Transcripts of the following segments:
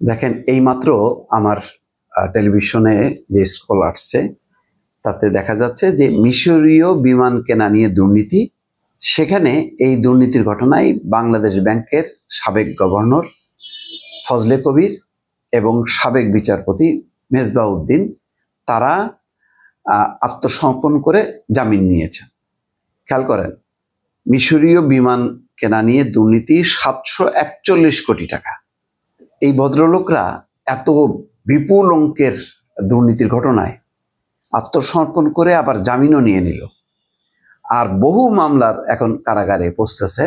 দেখেন এইমাত্র আমার টেলিভিশনে যে স্ক্রল আসছে তাতে দেখা যাচ্ছে যে মিশরীয় বিমান কেনা নিয়ে দুর্নীতি। সেখানে এই দুর্নীতির ঘটনায় বাংলাদেশ ব্যাংকের সাবেক গভর্নর ফজলে কবির এবং সাবেক বিচারপতি মেজবাউদ্দিন তারা আত্মসমর্পণ করে জামিন নিয়েছেন। খেয়াল করেন, মিশরীয় বিমান কেনা নিয়ে দুর্নীতি 741 কোটি টাকা। এই ভদ্রলোকরা এত বিপুল অঙ্কের দুর্নীতির ঘটনায় আত্মসমর্পণ করে আবার জামিনও নিয়ে নিল। আর বহু মামলার এখন কারাগারে পৌঁছতেছে,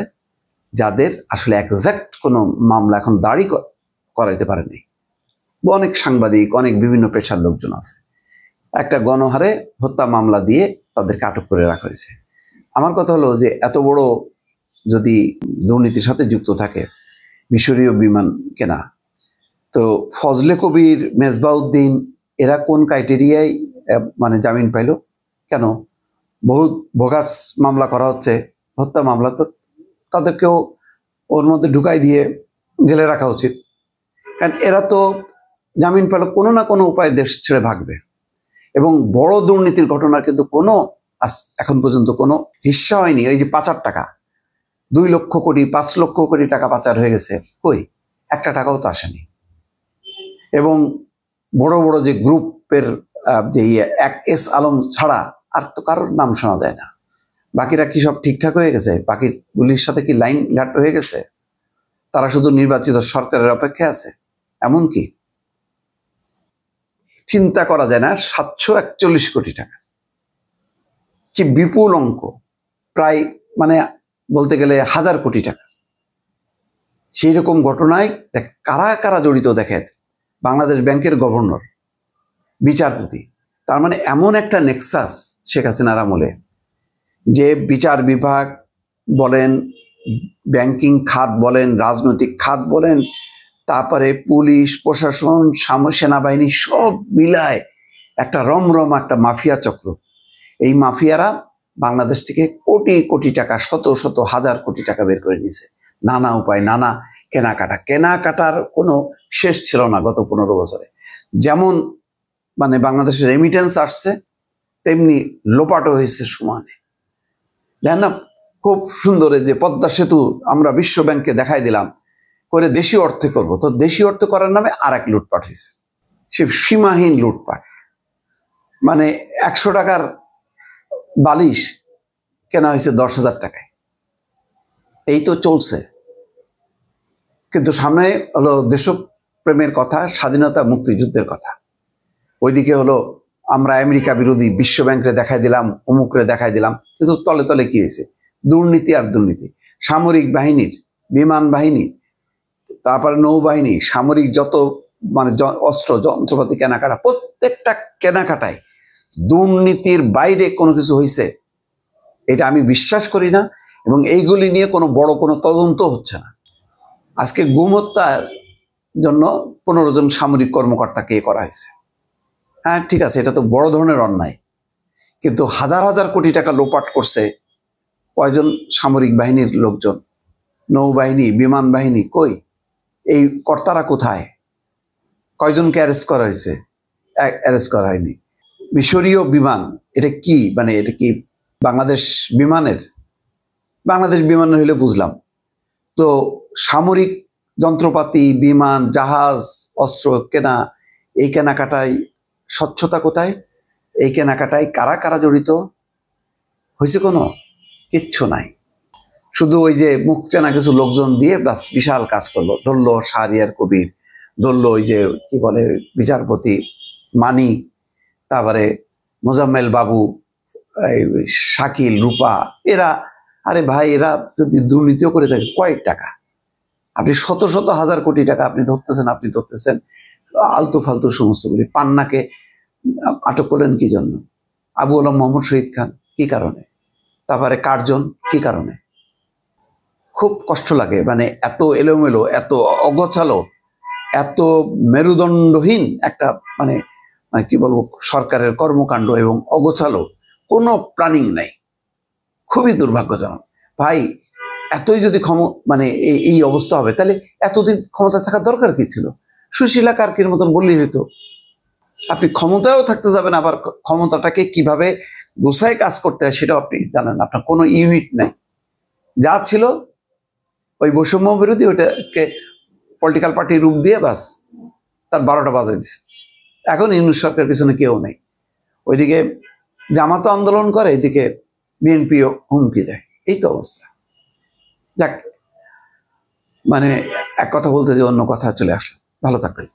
যাদের আসলে একজ্যাক্ট কোনো মামলা এখন দাঁড়ি করাইতে পারেনি। অনেক সাংবাদিক, অনেক বিভিন্ন পেশার লোকজন আছে, একটা গণহারে হত্যা মামলা দিয়ে তাদেরকে আটক করে রাখা হয়েছে। আমার কথা হলো যে এত বড় যদি দুর্নীতির সাথে যুক্ত থাকে মিশরীয় বিমান কেনা, তো ফজলে কবির, মেজবাউদ্দিন এরা কোন ক্রাইটেরিয়ায় জামিন পাইল? কেন? বহুত ভোগাস মামলা করা হচ্ছে, হত্যা মামলা, তো তাদেরকেও ওর মধ্যে ঢুকাই দিয়ে জেলে রাখা উচিত। কারণ এরা তো জামিন পেল, কোনো না কোনো উপায়ে দেশ ছেড়ে ভাগবে। এবং বড় দুর্নীতির ঘটনার কিন্তু কোনো এখন পর্যন্ত কোনো হিস্সা হয়নি। ওই যে পাচার টাকা 2 লক্ষ কোটি 5 লক্ষ কোটি টাকা পাচার হয়ে গেছে, কই একটা টাকাও তো আসেনি। এবং বড় বড় যে গ্রুপের যে এক এস আলম ছাড়া আর তো কারোর নাম শোনা যায় না। বাকিরা কি সব ঠিকঠাক হয়ে গেছে? বাকিগুলির সাথে কি লাইন ঘাট হয়ে গেছে? তারা শুধু নির্বাচিত সরকারের অপেক্ষায় আছে? এমনকি চিন্তা করা যায় না, 741 কোটি টাকা, যে বিপুল অঙ্ক, প্রায় বলতে গেলে 1000 কোটি টাকা। সেই রকম ঘটনায় কারা কারা জড়িত দেখেন, বাংলাদেশ ব্যাংকের গভর্নর, বিচারপতি। তার মানে এমন একটা নেক্সাস শেখ হাসিনার আমলে, যে বিচার বিভাগ বলেন, ব্যাংকিং খাত বলেন, রাজনৈতিক খাত বলেন, তারপরে পুলিশ প্রশাসন, সেনাবাহিনী সব মিলায় একটা রমরম একটা মাফিয়া চক্র। এই মাফিয়ারা বাংলাদেশ থেকে কোটি কোটি টাকা, শত শত হাজার কোটি টাকা বের করে নিয়েছে নানা উপায়, নানা কেনাকাটার কোনো শেষ ছিল না গত 15 বছরে। যেমন বাংলাদেশের রেমিটেন্স আসছে, তেমনি লোপাটও হয়েছে সমানে। দেখেন না, খুব সুন্দর যে পদ্মা সেতু আমরা বিশ্ব ব্যাংকে দেখাই দিলাম করে দেশীয় অর্থে করব, তো দেশীয় অর্থ করার নামে আর এক লুটপাট হয়েছে। সে সীমাহীন লুটপাট। 100 টাকার বালিশ কেনা হয়েছে 10,000 টাকায়। এই তো চলছে। কিন্তু সামনে হলো দেশপ্রেমের কথা, স্বাধীনতা মুক্তিযুদ্ধের কথা। ওইদিকে হলো আমরা আমেরিকা বিরোধী, বিশ্ব ব্যাংকে দেখাই দিলাম, অমুকরে দেখাই দিলাম, কিন্তু তলে তলে কি হয়েছে? দুর্নীতি আর দুর্নীতি। সামরিক বাহিনীর, বিমান বাহিনী, তারপরে নৌবাহিনী, সামরিক যত অস্ত্র যন্ত্রপাতি কেনাকাটা, প্রত্যেকটা কেনাকাটায় দুর্নীতির বাইরে কোনো কিছু হয়েছে এটা আমি বিশ্বাস করি না। এবং এইগুলি নিয়ে কোনো বড় কোনো তদন্ত হচ্ছে না। আজকে গুম হত্যার জন্য 15 জন সামরিক কর্মকর্তাকে করা হয়েছে। হ্যাঁ, ঠিক আছে, এটা তো বড় ধরনের অন্যায়, কিন্তু হাজার হাজার কোটি টাকা লোপাট করছে কয়জন সামরিক বাহিনীর লোকজন, নৌবাহিনী, বিমান বাহিনী, কই এই কর্তারা কোথায়? কয়জনকে অ্যারেস্ট করা হয়েছে? অ্যারেস্ট করা হয়নি। মিশরীয় বিমান, এটা কি এটা কি বাংলাদেশ বিমানের? বাংলাদেশ বিমানের হইলে বুঝলাম, তো সামরিক যন্ত্রপাতি, বিমান, জাহাজ, অস্ত্র কেনা, এই কেনাকাটায় স্বচ্ছতা কোথায়? এই কেনাকাটায় কারা কারা জড়িত হয়েছে? কোনো কিচ্ছু নাই। শুধু ওই যে মুখ চেনা কিছু লোকজন দিয়ে বাস বিশাল কাজ করলো। ধরলো শাহরিয়ার কবির, ধরলো ওই যে কি বলে বিচারপতি মানিক, তারপরে মোজাম্মেল বাবু, শাকিল, রূপা, এরা। আরে ভাই, এরা যদি দুর্নীতিও করে থাকে, কয় টাকা? আপনি শত শত হাজার কোটি টাকা আপনি ধরতেছেন আলতু ফালতু সমস্তগুলি। পান্নাকে আটক করলেন কি জন্য? আবু আলম মোহাম্মদ শহীদ খান কি কারণে? তারপরে কার্জন কি কারণে? খুব কষ্ট লাগে। এত এলোমেলো, এত অগোছালো, এত মেরুদণ্ডহীন একটা কি বলবো সরকারের কর্মকাণ্ড, এবং অগোছালো, কোনো প্ল্যানিং নাই। খুবই দুর্ভাগ্যজনক ভাই। এতই যদি এই অবস্থা হবে, তাহলে এতদিন ক্ষমতা থাকার দরকার কি ছিল? সুশীলা কার্কির মতন বললেই হইতো। আপনি ক্ষমতায়ও থাকতে যাবেন, আবার ক্ষমতাটাকে কিভাবে গোছায় কাজ করতে হয় সেটাও আপনি জানেন। আপনার কোনো ইউনিট নাই, যা ছিল ওই বৈষম্য বিরোধী ওইটাকে পলিটিক্যাল পার্টির রূপ দিয়ে বাস তার 12টা বাজায় দিচ্ছে। এখন ইউনিট সরকার পিছনে কেউ নেই, ওইদিকে জামাতও আন্দোলন করে, এদিকে বিএনপিও হুমকি দেয়। এই তো অবস্থা। যাক, মানে এক কথা বলতে যে অন্য কথা চলে আসলো। ভালো থাকবেন।